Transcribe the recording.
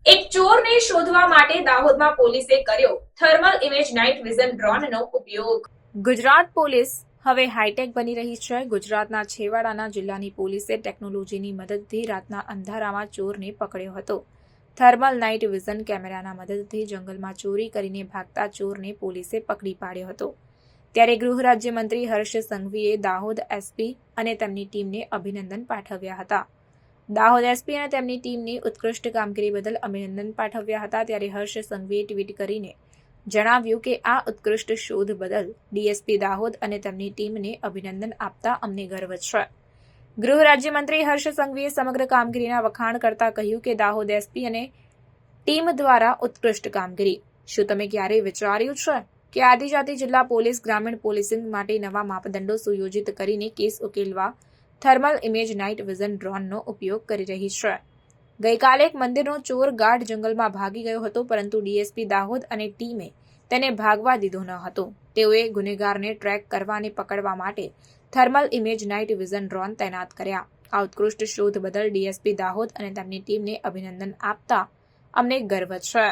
એક ચોરને શોધવા માટે દાહોદમાં પોલીસે કર્યો થર્મલ ઇમેજ નાઇટ વિઝન ડ્રોનનો ઉપયોગ। ગુજરાત પોલીસ હવે હાઈટેક બની રહી છે। ગુજરાતના છેવાડાના જિલ્લાની પોલીસે ટેકનોલોજીની મદદથી રાતના અંધારામાં ચોરને પકડ્યો હતો। થર્મલ નાઇટ વિઝન કેમેરાના મદદથી જંગલમાં ચોરી કરીને ભાગતા ચોરને પોલીસે પકડી પાડ્યો હતો। ત્યારે ગૃહ રાજ્યમંત્રી હર્ષ સંઘવીએ દાહોદ એસપી અને તેમની ટીમને અભિનંદન પાઠવ્યા હતા। દાહોદ એસપી અને તેમની ટીમની ઉત્કૃષ્ટ કામગીરી બદલ અભિનંદન પાઠવ્યા હતા। ત્યારે હર્ષ સંઘવીએ ટ્વીટ કરીને જણાવ્યું કે આ ઉત્કૃષ્ટ શોધ બદલ ડીએસપી દાહોદ અને તેમની ટીમને અભિનંદન આપતા અમને ગર્વ છે। ગૃહ રાજ્યમંત્રી હર્ષ સંઘવીએ સમગ્ર કામગીરીના વખાણ કરતા કહ્યું કે દાહોદ એસપી અને ટીમ દ્વારા ઉત્કૃષ્ટ કામગીરી। શું તમે ક્યારેય વિચાર્યું છે કે આદિજાતિ જિલ્લા પોલીસ ગ્રામીણ પોલીસિંગ માટે નવા માપદંડો સુયોજિત કરીને કેસ ઉકેલવા થર્મલ ઇમેજ નાઇટ વિઝન ડ્રોનનો ઉપયોગ કરી રહી છે। ગઈકાલે એક મંદિરનો ચોર ગાઢ જંગલમાં ભાગી ગયો હતો, પરંતુ ડીએસપી દાહોદ અને ટીમે તેને ભાગવા દીધો ન હતો। તેઓએ ગુનેગારને ટ્રેક કરવા અને પકડવા માટે thermal image night vision drone તૈનાત કર્યા। આ ઉત્કૃષ્ટ શોધ બદલ ડીએસપી દાહોદ અને તેમની ટીમને અભિનંદન આપતા અમને ગર્વ છે।